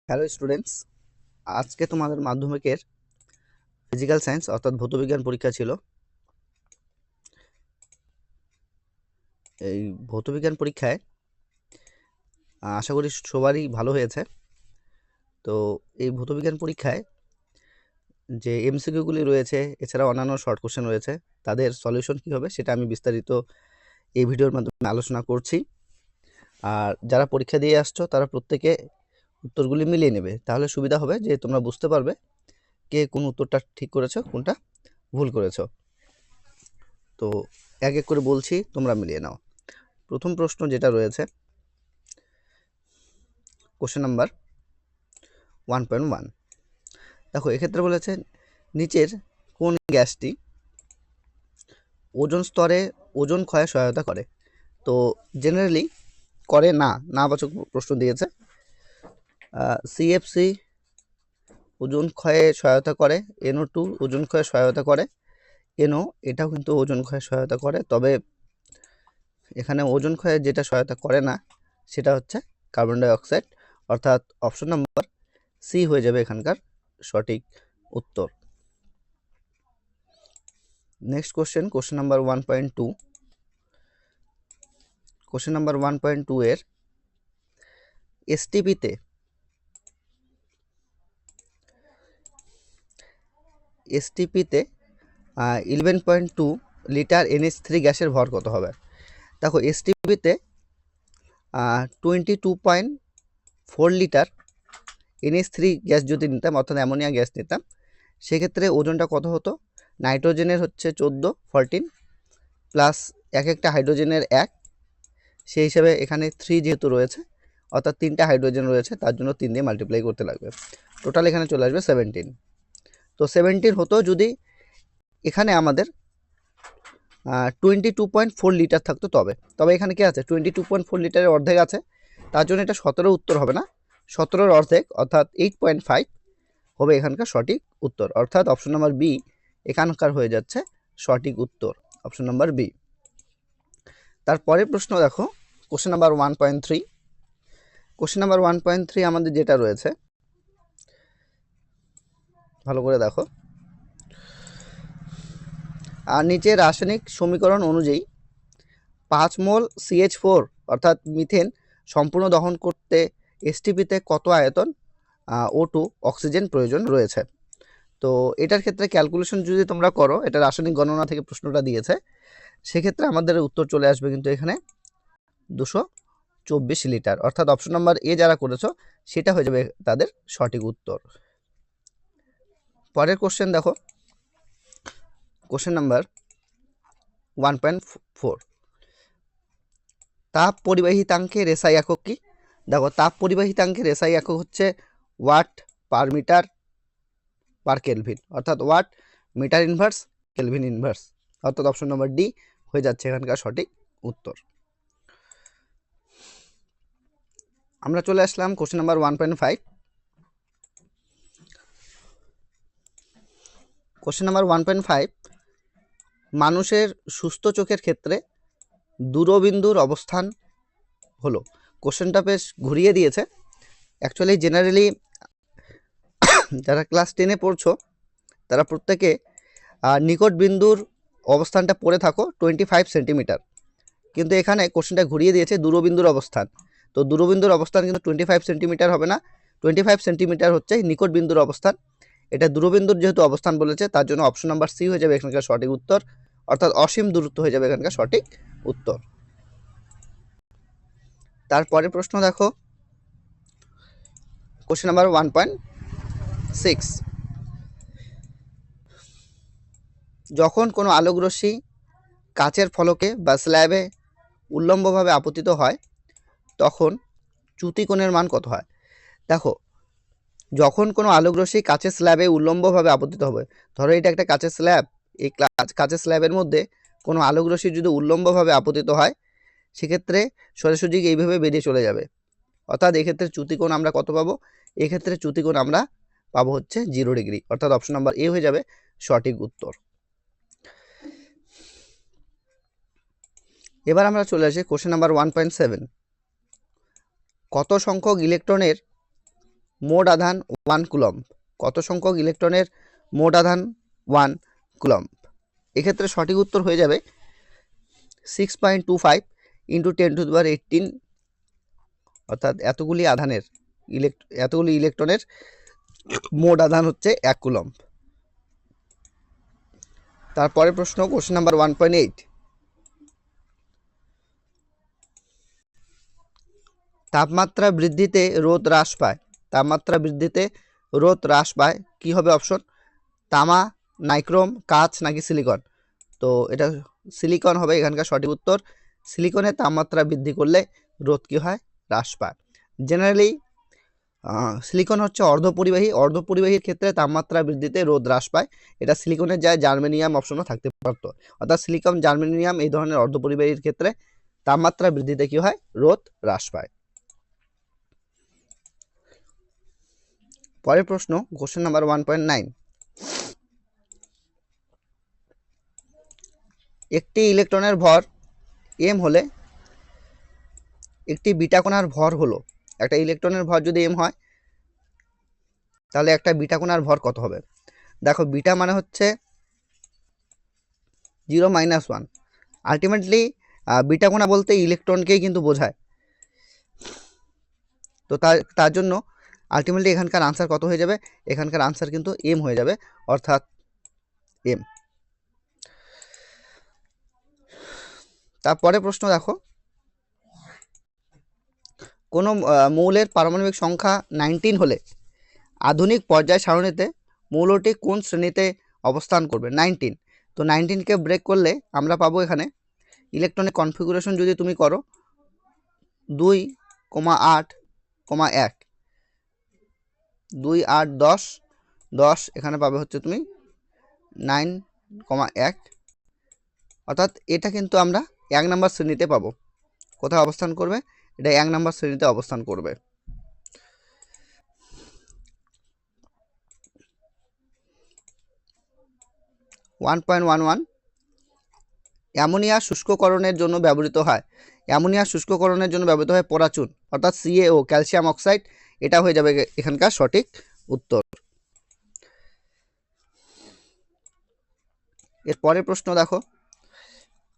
Hello students, আজকে তোমাদের মাধ্যমিকের ফিজিক্যাল সায়েন্স অর্থাৎ ভৌতবিজ্ঞান পরীক্ষা ছিল। এই ভৌতবিজ্ঞান পরীক্ষায় আশা করি সবারই ভালো হয়েছে। তো এই ভৌতবিজ্ঞান পরীক্ষায় যে এমসিকিউগুলি রয়েছে, এছাড়া অন্যান্য শর্ট কোশ্চেন রয়েছে, তাদের সলিউশন কী হবে সেটা আমি বিস্তারিত এই ভিডিওর মাধ্যমে আলোচনা করছি। আর যারা পরীক্ষা দিয়ে আসছো তারা প্রত্যেকে উত্তরগুলি মিলিয়ে নেবে, তাহলে সুবিধা হবে যে তোমরা বুঝতে পারবে কে কোন উত্তরটা ঠিক করেছো, কোনটা ভুল করেছো। তো এক এক করে বলছি, তোমরা মিলিয়ে নাও। প্রথম প্রশ্ন যেটা রয়েছে, কোশ্চেন নাম্বার 1.1। দেখো, এক্ষেত্রে বলেছে নিচের কোন গ্যাসটি ওজোন স্তরে ওজোন ক্ষয়ে সহায়তা করে। তো জেনারেলি করে না, নাবাচক প্রশ্ন দিয়েছে। সিএফসি ওজোন ক্ষয়ে সহায়তা করে, NO2 ওজোন ক্ষয়ে সহায়তা করে, NO এটাও কিন্তু ওজোন ক্ষয়ে সহায়তা করে। তবে এখানে ওজোন ক্ষয়ে যেটা সহায়তা করে না সেটা হচ্ছে কার্বন ডাই অক্সাইড, অর্থাৎ অপশন নাম্বার সি হয়ে যাবে এখানকার সঠিক উত্তর। Next question, question number 1.2। Question number 1.2 এর এসটিপিতে 11.2 লিটার NH3 গ্যাসের ভর কত হবে। দেখো, এসটিপিতে 22.4 লিটার NH3 গ্যাস যদি নিতাম, অর্থাৎ অ্যামোনিয়া গ্যাস নিতাম, সেক্ষেত্রে ওজনটা কত হতো। নাইট্রোজেনের হচ্ছে 14 প্লাস এক একটা হাইড্রোজেনের 1, সেই হিসাবে এখানে 3 যেহেতু রয়েছে, অর্থাৎ 3টা হাইড্রোজেন রয়েছে, তার জন্য 3 দিয়ে মাল্টিপ্লাই করতে লাগবে। টোটাল এখানে চলে আসবে 17। তো 17 হতো যদি এখানে আমাদের 22.4 লিটার থাকতো। তবে এখানে কি আছে, 22.4 লিটারের অর্ধেক আছে, তার জন্য এটা 17 উত্তর হবে না, 17-র অর্ধেক অর্থাৎ 8.5 হবে এখানকার সঠিক উত্তর। অর্থাৎ অপশন নাম্বার বি এখানকার হয়ে যাচ্ছে সঠিক উত্তর, অপশন নাম্বার বি। তারপরে প্রশ্ন দেখো, কোশ্চেন নাম্বার 1.3। কোশ্চেন নাম্বার 1.3 আমাদের যেটা রয়েছে, ভালো করে দেখো। আর নিচে রাসায়নিক সমীকরণ অনুযায়ী 5 মোল CH4 অর্থাৎ মিথেন সম্পূর্ণ দহন করতে এসটিপিতে কত আয়তন O2 অক্সিজেন প্রয়োজন রয়েছে। তো এটার ক্ষেত্রে ক্যালকুলেশন যদি তোমরা করো, এটা রাসায়নিক গণনা থেকে প্রশ্নটা দিয়েছে, সেক্ষেত্রে আমাদের উত্তর চলে আসবে কিন্তু এখানে 224 লিটার। অর্থাৎ অপশন নাম্বার এ যারা করেছো সেটা হয়ে যাবে তাদের সঠিক উত্তর। পরের কোশ্চেন দেখো, কোশ্চেন নাম্বার 1.4। তাপ পরিবাহিতাঙ্কের এসআই একক কি। দেখো, তাপ পরিবাহিতাঙ্কের এসআই একক হচ্ছে watt per metre per kelvin, অর্থাৎ watt metre inverse kelvin inverse, অর্থাৎ অপশন নাম্বার ডি হয়ে যাচ্ছে এখানকার সঠিক উত্তর। আমরা চলে আসলাম কোশ্চেন নাম্বার 1.5। কোশ্চেন নাম্বার 1.5, মানুষের সুস্থ চোখের ক্ষেত্রে দূরবিন্দুর অবস্থান হলো। কোশ্চেনটা বেশ ঘুরিয়ে দিয়েছে। অ্যাকচুয়ালি জেনারেলি যারা ক্লাস 10-এ পড়ছো তারা প্রত্যেকে নিকট বিন্দুর অবস্থানটা পড়ে থাকো 25 সেন্টিমিটার, কিন্তু এখানে কোশ্চেনটা ঘুরিয়ে দিয়েছে দূরবিন্দুর অবস্থান। তো দূরবিন্দুর অবস্থান কিন্তু 25 সেন্টিমিটার হবে না, 25 সেন্টিমিটার হচ্ছে নিকট বিন্দুর অবস্থান। এটা দূরবিন্দুর যেহেতু অবস্থান বলেছে, তার জন্য অপশন নাম্বার সি হয়ে যাবে এখানকার সঠিক উত্তর, অর্থাৎ অসীম দূরত্ব হয়ে যাবে এখানকার সঠিক উত্তর। তারপরে প্রশ্ন দেখো, কোশ্চেন নাম্বার 1.6। যখন কোনো আলোকরশ্মি কাচের ফলকে বা স্ল্যাবে উল্লম্বভাবে আপতিত হয় তখন চ্যুতিকোণের মান কত হয়। দেখো, যখন কোনো আলোকরশ্মি কাচের স্ল্যাবে উল্লম্বভাবে আপতিত হবে, ধরো এটা একটা কাচের স্ল্যাব, এই কাচের স্ল্যাবের মধ্যে কোনো আলোকরশ্মি যদি উল্লম্বভাবে আপতিত হয়, সেক্ষেত্রে সোজাসুজি এইভাবে বেরিয়ে চলে যাবে, অর্থাৎ এক্ষেত্রে চ্যুতিকোণ আমরা কত পাবো। এক্ষেত্রে চ্যুতিকোণ আমরা পাবো হচ্ছে 0 ডিগ্রি, অর্থাৎ অপশন নাম্বার এ হয়ে যাবে সঠিক উত্তর। এবার আমরা চলে আসি কোশ্চেন নাম্বার 1.7। কত সংখ্যক ইলেকট্রনের মোট আধান 1 কুলম্ব। কত সংখ্যক ইলেকট্রনের মোট আধান 1 কুলম্ব? এক্ষেত্রে সঠিক উত্তর হয়ে যাবে 6.25 × 10⁻18, অর্থাৎ এতগুলি ইলেকট্রনের মোট আধান হচ্ছে 1 কুলম্ব। তারপরে প্রশ্ন, কোশ্চেন নাম্বার 1.8। তাপমাত্রা বৃদ্ধিতে রোধ হ্রাস পায়। তাপমাত্রা বৃদ্ধিতে রোধ হ্রাস পায়, কি হবে অপশন? তামা, নাইক্রোম, কাঁচ নাকি সিলিকন? তো এটা সিলিকন হবে এখানকার সঠিক উত্তর। সিলিকনের তাপমাত্রা বৃদ্ধি করলে রোধ কি হয়? হ্রাস পায়। জেনারেলি সিলিকন হচ্ছে অর্ধপরিবাহীর ক্ষেত্রে তাপমাত্রা বৃদ্ধিতে রোধ হ্রাস পায়। এটা সিলিকনের যায় জার্মেনিয়াম অপশনও থাকতে পারত, অর্থাৎ সিলিকন, জার্মেনিয়াম এই ধরনের অর্ধপরিবাহীর ক্ষেত্রে তাপমাত্রা বৃদ্ধিতে কি হয়? রোধ হ্রাস পায়। পরের প্রশ্ন, কোশ্চেন নাম্বার 1.9। একটি ইলেকট্রনের ভর m হলে একটি বিটা কণার ভর হলো, একটা ইলেকট্রনের ভর যদি m হয় তাহলে একটা বিটা কণার ভর কত হবে? দেখো, বিটা মানে হচ্ছে 0 - 1। আলটিমেটলি বিটা কণা বলতে ইলেকট্রনকেই কিন্তু বোঝায়। তো তার জন্য আলটিমেটলি এখানকার আনসার কত হয়ে যাবে? এখানকার আনসার কিন্তু m হয়ে যাবে, অর্থাৎ m। তারপরে প্রশ্ন দেখো, কোনো মৌলের পারমাণবিক সংখ্যা 19 হলে আধুনিক পর্যায় সারণীতে মৌলটি কোন শ্রেণীতে অবস্থান করবে? 19। তো 19কে ব্রেক করলে আমরা পাবো এখানে ইলেকট্রনিক কনফিগুরেশন যদি তুমি করো 2,8,1, 2, 8, 10, 10, এখানে পাবে হচ্ছে তুমি 9,1, অর্থাৎ এটা কিন্তু আমরা 1 নম্বর শ্রেণীতে পাবো। কোথায় অবস্থান করবে? এটা 1 নম্বর শ্রেণীতে অবস্থান করবে। অ্যামোনিয়া শুষ্ককরণের জন্য ব্যবহৃত হয়। অ্যামোনিয়া শুষ্ককরণের জন্য ব্যবহৃত হয় পরাচুন, অর্থাৎ CaO, ক্যালসিয়াম অক্সাইড। এটা হয়ে যাবে এখানকার সঠিক উত্তর। এর পরের প্রশ্ন দেখো,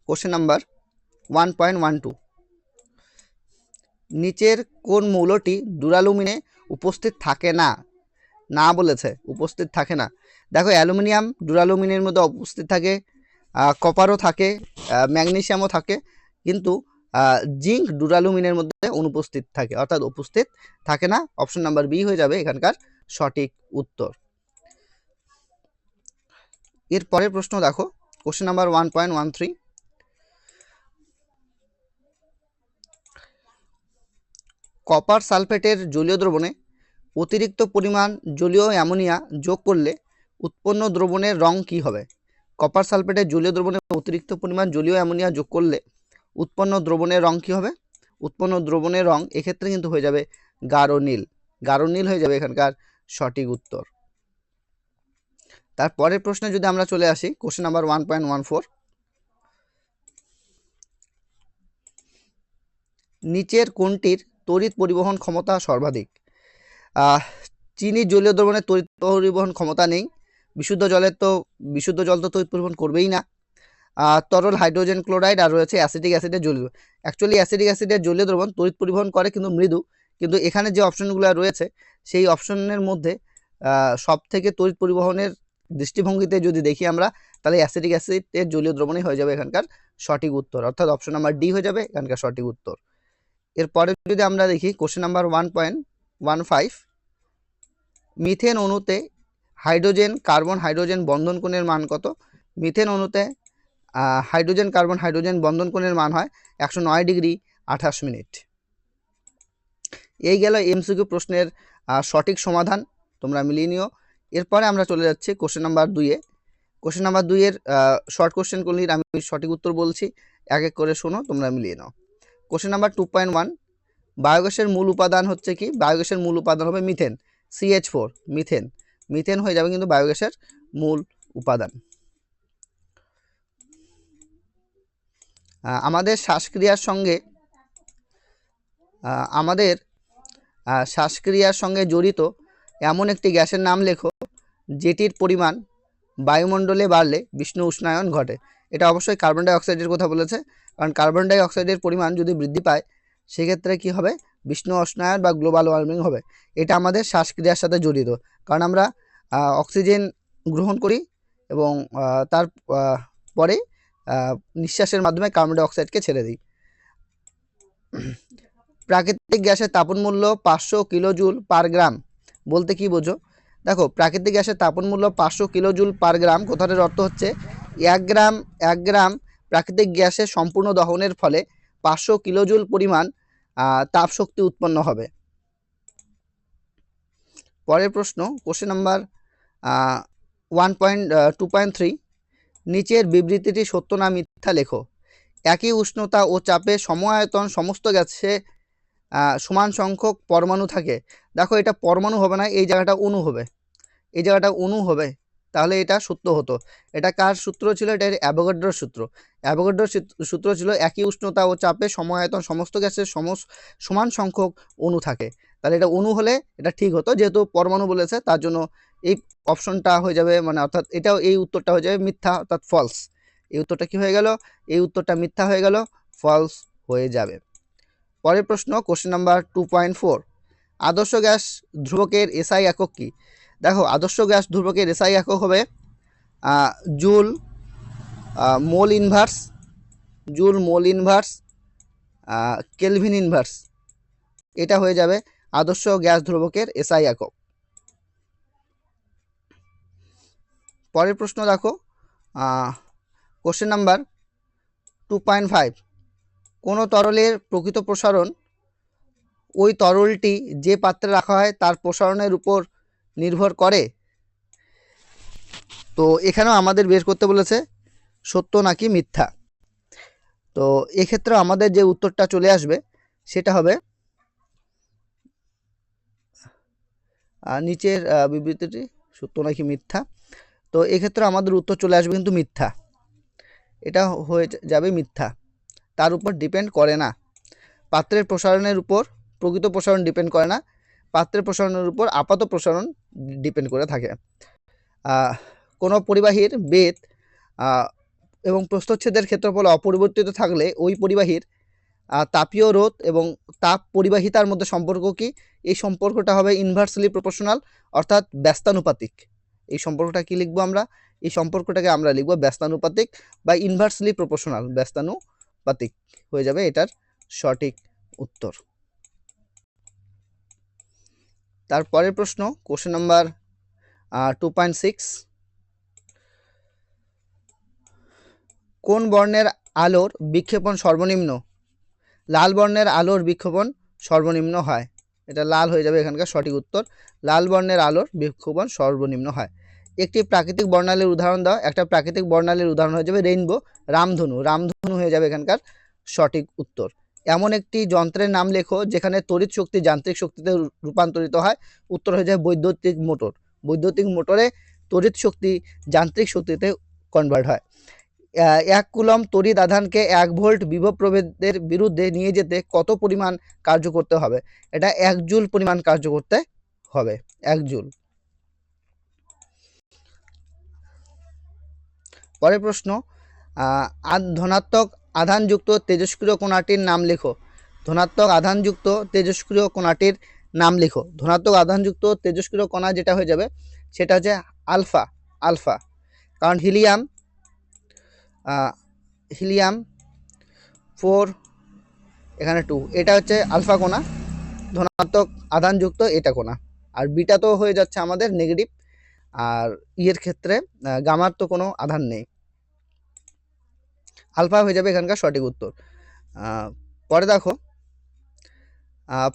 কোশ্চেন নাম্বার 1.12। নিচের কোন মৌলটি ডুরালুমিনে উপস্থিত থাকে না? না বলেছে, উপস্থিত থাকে না। দেখো, অ্যালুমিনিয়াম ডুরালুমিনের মধ্যে উপস্থিত থাকে, কপারও থাকে, ম্যাগনেসিয়ামও থাকে, কিন্তু জিঙ্ক ডুরালুমিনের মধ্যে অনুপস্থিত থাকে, অর্থাৎ উপস্থিত থাকে না। অপশন নাম্বার বি হয়ে যাবে এখানকার সঠিক উত্তর। এর পরের প্রশ্ন দেখো, কোশ্চেন নাম্বার 1.13। কপার সালফেটের জলীয় দ্রবণে অতিরিক্ত পরিমাণ জলীয় অ্যামোনিয়া যোগ করলে উৎপন্ন দ্রবণের রং কি হবে? কপার সালফেটের জলীয় দ্রবণে অতিরিক্ত পরিমাণ জলীয় অ্যামোনিয়া যোগ করলে উৎপন্ন দ্রবণের রং কি হবে? উৎপন্ন দ্রবণের রং এক্ষেত্রে কিন্তু হয়ে যাবে গাঢ় নীল। গাঢ় নীল হয়ে যাবে এখানকার সঠিক উত্তর। তারপরের প্রশ্নে যদি আমরা চলে আসি, কোশ্চেন নাম্বার 1.14। নিচের কোনটির তড়িৎ পরিবহন ক্ষমতা সর্বাধিক? চিনি জলীয় দ্রবণের তড়িৎ পরিবহন ক্ষমতা নেই। বিশুদ্ধ জল তো তড়িৎ পরিবহন করবেই না। তরল হাইড্রোজেন ক্লোরাইড আর রয়েছে অ্যাসিটিক অ্যাসিডের জলীয়। অ্যাকচুয়ালি অ্যাসিটিক অ্যাসিডের জলীয় দ্রবণ তড়িৎ পরিবহন করে, কিন্তু মৃদু। কিন্তু এখানে যে অপশনগুলো রয়েছে সেই অপশনের মধ্যে সব থেকে তড়িৎ পরিবহনের দৃষ্টিভঙ্গিতে যদি দেখি আমরা, তাহলে অ্যাসিটিক অ্যাসিডের জলীয় দ্রবণই হয়ে যাবে এখানকার সঠিক উত্তর, অর্থাৎ অপশন নাম্বার ডি হয়ে যাবে এখানকার সঠিক উত্তর। এরপরে যদি আমরা দেখি কোশ্চেন নাম্বার 1.15। মিথেন অণুতে হাইড্রোজেন কার্বন হাইড্রোজেন বন্ধন কোণের মান কত? মিথেন অণুতে হাইড্রোজেন কার্বন হাইড্রোজেন বন্ধন কোণের মান হয় 109 ডিগ্রি 28 মিনিট। এই গেল এমসিকিউ প্রশ্নের সঠিক সমাধান, তোমরা মিলিয়ে নিও। এরপরে আমরা চলে যাচ্ছি কোশ্চেন নাম্বার 2-এ। কোশ্চেন নাম্বার 2-এর শর্ট কোশ্চেনগুলির আমি সঠিক উত্তর বলছি, এক এক করে শোনো, তোমরা মিলিয়ে নাও। Question number 2.1। বায়োগ্যাসের মূল উপাদান হচ্ছে কি? বায়োগ্যাসের মূল উপাদান হবে মিথেন, CH4, মিথেন। মিথেন হয়ে যাবে কিন্তু বায়োগ্যাসের মূল উপাদান। আমাদের শ্বাসক্রিয়ার সঙ্গে আমাদের শ্বাসক্রিয়ার সঙ্গে জড়িত এমন একটি গ্যাসের নাম লেখো যেটির পরিমাণ বায়ুমণ্ডলে বাড়লে বিষ্ণু উষ্ণায়ন ঘটে। এটা অবশ্যই কার্বন ডাই অক্সাইডের কথা বলেছে, কারণ কার্বন ডাই অক্সাইডের পরিমাণ যদি বৃদ্ধি পায় সেক্ষেত্রে কি হবে, বিষ্ণু উষ্ণায়ন বা গ্লোবাল ওয়ার্মিং হবে। এটা আমাদের শ্বাসক্রিয়ার সাথে জড়িত, কারণ আমরা অক্সিজেন গ্রহণ করি এবং তার পরে নিঃশ্বাসের মাধ্যমে কার্বন ডাই অক্সাইডকে ছেড়ে দিই। প্রাকৃতিক গ্যাসের তাপন মূল্য 500 কিলোজুল পার গ্রাম বলতে কি বোঝো? দেখো, প্রাকৃতিক গ্যাসের তাপন মূল্য 500 কিলোজুল পার গ্রাম কথাটার অর্থ হচ্ছে 1 গ্রাম প্রাকৃতিক গ্যাসের সম্পূর্ণ দহনের ফলে 500 কিলোজুল পরিমাণ তাপ শক্তি উৎপন্ন হবে। পরের প্রশ্ন, কোশ্চেন নাম্বার 1.2.3, নিচের বিবৃতিটি সত্য না মিথ্যা লেখো। একই উষ্ণতা ও চাপে সম-আয়তন সমস্ত গ্যাসে সমান সংখ্যক পরমাণু থাকে। দেখো, এটা পরমাণু হবে না, এই জায়গাটা অণু হবে, এই জায়গাটা অণু হবে, তাহলে এটা সত্য হতো। এটা কার সূত্র ছিল? এটা অ্যাভোগাড্রোর সূত্র। অ্যাভোগাড্রোর সূত্র ছিল একই উষ্ণতা ও চাপে সম-আয়তন সমস্ত গ্যাসের সমান সংখ্যক অণু থাকে। তাহলে এটা অণু হলে এটা ঠিক হতো, যেহেতু পরমাণু বলেছে তার জন্য এই অপশনটা হয়ে যাবে, মানে অর্থাৎ এটাও, এই উত্তরটা হয়ে যাবে মিথ্যা, অর্থাৎ ফলস। এই উত্তরটা কি হয়ে গেল? এই উত্তরটা মিথ্যা হয়ে গেল, ফলস হয়ে যাবে। পরের প্রশ্ন, কোশ্চেন নাম্বার 2.4, আদর্শ গ্যাস ধ্রুবকের এসআই একক কি? দেখো, আদর্শ গ্যাস ধ্রুবকের এসআই একক হবে joule mole inverse, joule mole inverse, kelvin inverse. এটা হয়ে যাবে আদর্শ গ্যাস ধ্রুবকের এসআই একক। পরের প্রশ্ন দেখো, কোশ্চেন নাম্বার 2.5, কোনো তরলের প্রকৃত প্রসারণ ওই তরলটি যে পাত্রে রাখা হয় তার প্রসারণের উপর নির্ভর করে। তো এখানেও আমাদের বের করতে বলেছে সত্য নাকি মিথ্যা। তো এক্ষেত্রে আমাদের যে উত্তরটা চলে আসবে সেটা হবে নিচের বিবৃতিটি সত্য নাকি মিথ্যা। তো এক্ষেত্রে আমাদের উত্তর চলে আসবে কিন্তু মিথ্যা, এটা হয়ে যাবে মিথ্যা। তার উপর ডিপেন্ড করে না, পাত্রের প্রসারণের উপর প্রকৃত প্রসারণ ডিপেন্ড করে না, পাত্রের প্রসারণের উপর আপাত প্রসারণ ডিপেন্ড করে থাকে। কোনো পরিবাহীর বেধ এবং প্রস্থচ্ছেদের ক্ষেত্রফল অপরিবর্তিত থাকলে ওই পরিবাহীর তাপীয় রোধ এবং তাপ পরিবাহিতার মধ্যে সম্পর্ক কি? এই সম্পর্কটা হবে ইনভার্সলি প্রপোর্শনাল, অর্থাৎ ব্যস্তানুপাতিক। এই সম্পর্কটা কি লিখবো আমরা? এই সম্পর্কটাকে আমরা লিখবো ব্যস্তানুপাতিক বা ইনভার্সলি প্রপোর্শনাল, ব্যস্তানুপাতিক হয়ে যাবে এটার সঠিক উত্তর। তারপরের প্রশ্ন, কোশ্চেন নাম্বার 2.6, কোন বর্ণের আলোর বিক্ষেপণ সর্বনিম্ন? লাল বর্ণের আলোর বিক্ষেপণ সর্বনিম্ন হয়, এটা লাল হয়ে যাবে এখানকার সঠিক উত্তর। লাল বর্ণের আলোর বিক্ষেপণ সর্বনিম্ন হয়। একটি প্রাকৃতিক বর্ণালীর উদাহরণ দাও। একটা প্রাকৃতিক বর্ণালীর উদাহরণ হয়ে যাবে রেইনবো, রামধনু। রামধনু হয়ে যাবে এখানকার সঠিক উত্তর। এমন একটি যন্ত্রের নাম লেখো যেখানে তড়িৎ শক্তি যান্ত্রিক শক্তিতে রূপান্তরিত হয়। উত্তর হয়ে যায় বৈদ্যুতিক মোটর। বৈদ্যুতিক মোটরে তড়িৎ শক্তি যান্ত্রিক শক্তিতে কনভার্ট হয়। 1 কুলম্ব তড়িৎ আধানকে 1 ভোল্ট বিভব প্রভেদের বিরুদ্ধে নিয়ে যেতে কত পরিমাণ কার্য করতে হবে? এটা 1 জুল পরিমাণ কার্য করতে হবে, 1 জুল। পরের প্রশ্ন, ধনাত্মক আধানযুক্ত তেজস্ক্রিয় কণাটির নাম লেখো। ধনাত্মক আধানযুক্ত তেজস্ক্রিয় কণাটির নাম লেখো। ধনাত্মক আধানযুক্ত তেজস্ক্রিয় কণা যেটা হয়ে যাবে সেটা হচ্ছে আলফা। আলফা, কারণ হিলিয়াম 4 এখানে 2, এটা হচ্ছে আলফা কণা, ধনাত্মক আধানযুক্ত এটা কণা। আর বিটা তো হয়ে যাচ্ছে আমাদের নেগেটিভ, আর ইয়ের ক্ষেত্রে গামার তো কোনো আধান নেই। আলফা হয়ে যাবে এখানকার সঠিক উত্তর। পরে দেখো,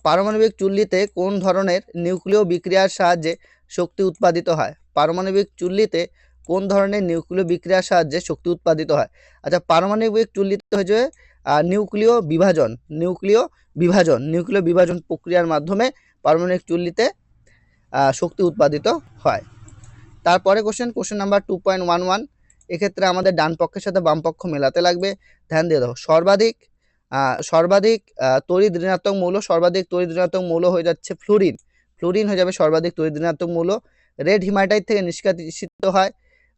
পারমাণবিক চুল্লিতে কোন ধরনের নিউক্লিয় বিক্রিয়ার সাহায্যে শক্তি উৎপাদিত হয়? পারমাণবিক চুল্লিতে কোন ধরনের নিউক্লিয় বিক্রিয়ার সাহায্যে শক্তি উৎপাদিত হয়? আচ্ছা, পারমাণবিক চুল্লিতে হয়ে যাবে নিউক্লিয় বিভাজন প্রক্রিয়ার মাধ্যমে পারমাণবিক চুল্লিতে শক্তি উৎপাদিত হয়। তারপরে কোশ্চেন নাম্বার 2.11, এক্ষেত্রে আমাদের ডান পক্ষের সাথে বাম পক্ষ মেলাতে লাগবে। ধ্যান দিয়ে দাও। সর্বাধিক সর্বাধিক তড়িৎ ঋণাত্মক মৌল, সর্বাধিক তড়িৎ ঋণাত্মক মৌল হয়ে যাচ্ছে ফ্লুরিন, ফ্লুরিন হয়ে যাবে সর্বাধিক তড়িৎ ঋণাত্মক মৌল। রেড হিমাটাইট থেকে নিষ্কাশিত হয়,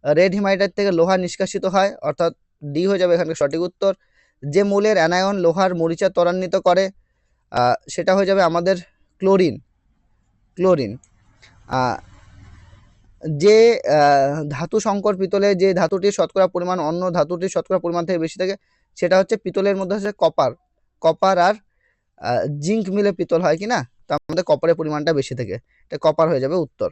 রেড হিমাটাইট থেকে লোহা নিষ্কাশিত হয়, অর্থাৎ ডি হয়ে যাবে এখানে সঠিক উত্তর। যে মৌলের অ্যানায়ন লোহার মরিচা ত্বরান্বিত করে সেটা হয়ে যাবে আমাদের ক্লোরিন, ক্লোরিন। যে ধাতু সংকর পিতলে যে ধাতুটির শতকরা পরিমাণ অন্য ধাতুটির শতকরা পরিমাণ থেকে বেশি থাকে সেটা হচ্ছে পিতলের মধ্যে হচ্ছে কপার, কপার আর জিঙ্ক মিলে পিতল হয় কি না, তার মধ্যে কপারের পরিমাণটা বেশি থাকে, এটা কপার হয়ে যাবে উত্তর।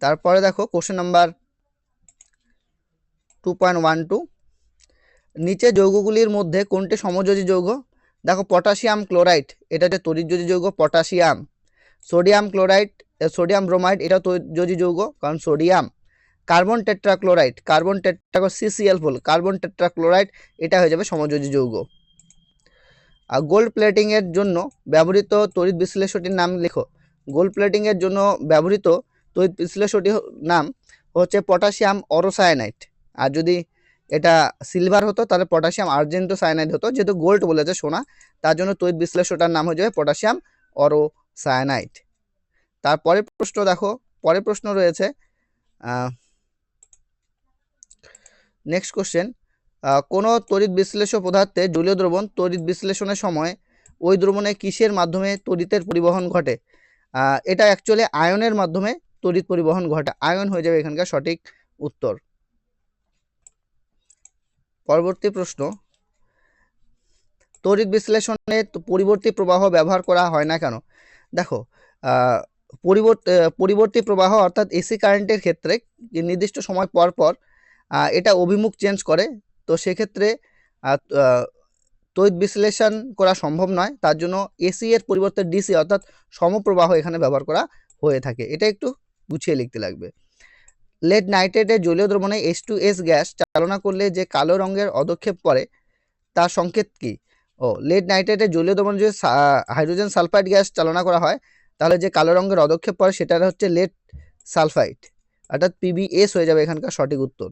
তারপরে দেখো কোশ্চেন নাম্বার 2.12, নিচে যৌগগুলির মধ্যে কোনটি সমযোজী যৌগ? দেখো পটাশিয়াম ক্লোরাইড এটা হচ্ছে তড়িৎযোজী যৌগ, potassium. Sodium chloride, sodium bromide এটাও তড়িৎযোজী যৌগ কারণ sodium. Carbon tetrachloride, carbon tetra CCl4, carbon tetrachloride এটা হয়ে যাবে সমযোজী যৌগ। আর গোল্ড প্লেটিং এর জন্য ব্যবহৃত তড়িৎ বিশ্লেষকটির নাম লেখো। গোল্ড প্লেটিং এর জন্য ব্যবহৃত তড়িৎ বিশ্লেষকটির নাম হচ্ছে পটাশিয়াম অরোসায়ানাইড। আর যদি এটা সিলভার হতো তাহলে পটাশিয়াম আর্জেন্টো সায়ানাইড হতো, যেহেতু গোল্ড বলেছে সোনা তার জন্য তড়িৎ বিশ্লেষকটার নাম হয়ে যাবে পটাশিয়াম অরোসায়ানাইড। তারপরে প্রশ্ন দেখো, পরের প্রশ্ন রয়েছে নেক্সট কোশ্চেন, কোনো তড়িৎ বিশ্লেষ্য পদার্থে জলীয় দ্রবণ তড়িৎ বিশ্লেষণের সময় ওই দ্রবণে কিসের মাধ্যমে তড়িতের পরিবহন ঘটে? এটা অ্যাকচুয়ালি আয়নের মাধ্যমে তড়িৎ পরিবহন ঘটে, আয়ন হয়ে যাবে এখানকার সঠিক উত্তর। পরবর্তী প্রশ্ন, তড়িৎ বিশ্লেষণে পরিবর্তী প্রবাহ ব্যবহার করা হয় না কেন? দেখো পরিবর্তী প্রবাহ অর্থাৎ এসি কারেন্টের ক্ষেত্রে নির্দিষ্ট সময় পর পর এটা অভিমুখ চেঞ্জ করে, তো সেক্ষেত্রে তড়িৎ বিশ্লেষণ করা সম্ভব নয়, তার জন্য এসি এর পরিবর্তে ডিসি অর্থাৎ সমপ্রবাহ এখানে ব্যবহার করা হয়ে থাকে, এটা একটু গুছিয়ে লিখতে লাগবে। লেড নাইট্রেটের জলীয় দ্রবণে H2S গ্যাস চালনা করলে যে কালো রঙের অদক্ষেপ পড়ে তার সংকেত কি? লেড নাইট্রেটের জলীয় দ্রবণে যদি হাইড্রোজেন সালফাইড গ্যাস চালনা করা হয় তাহলে যে কালো রঙের অদক্ষেপ পড়ে সেটা হচ্ছে লেড সালফাইড, অর্থাৎ PbS হয়ে যাবে এখানকার সঠিক উত্তর।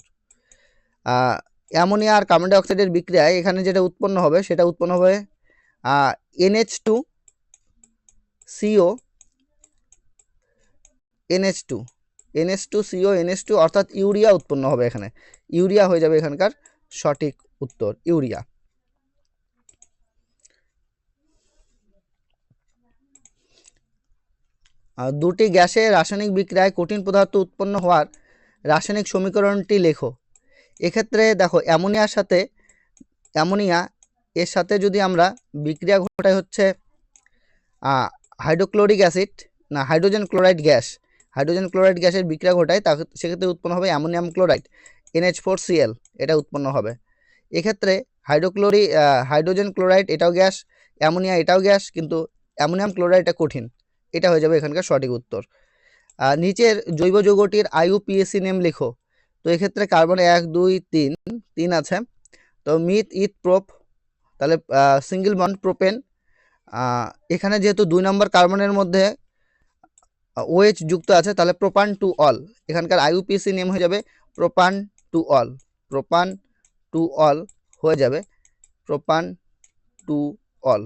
অ্যামোনিয়া আর কার্বন ডাই অক্সাইডের বিক্রিয়ায় এখানে যেটা উৎপন্ন হবে সেটা উৎপন্ন হবে NH2CO, NH2CO, NH2 অর্থাৎ ইউরিয়া উৎপন্ন হবে এখানে, ইউরিয়া হয়ে যাবে এখানকার সঠিক উত্তর, ইউরিয়া। দুটি গ্যাসের রাসায়নিক বিক্রিয়ায় কঠিন পদার্থ উৎপন্ন হওয়ার রাসায়নিক সমীকরণটি লেখো। এক্ষেত্রে দেখো অ্যামোনিয়া এর সাথে যদি আমরা বিক্রিয়া ঘটাই হচ্ছে হাইড্রোক্লোরিক অ্যাসিড না hydrogen chloride gas, hydrogen chloride গ্যাসের বিক্রিয়া ঘটায় তা সেক্ষেত্রে উৎপন্ন হবে অ্যামোনিয়াম ক্লোরাইড NH4Cl, এটা উৎপন্ন হবে। এক্ষেত্রে হাইড্রোজেন ক্লোরাইড এটাও গ্যাস, অ্যামোনিয়া এটাও গ্যাস, কিন্তু অ্যামোনিয়াম ক্লোরাইডটা কঠিন, এটা হয়ে যাবে এখানকার সঠিক উত্তর। নিচের জৈব যৌগটির IUPAC নেম লেখো। তো এক্ষেত্রে কার্বন 1 2 3 3 আছে, তো মিথ ইথ প্রোপ, তাহলে সিঙ্গেল বন্ড প্রোপেন। এখানে যেহেতু 2 নম্বর কার্বনের মধ্যে OH যুক্ত আছে তাহলে প্রোপান টু অল, এখানকার IUPAC নেম হয়ে যাবে প্রোপান টু অল, প্রোপান টু অল হয়ে যাবে প্রোপান টু অল।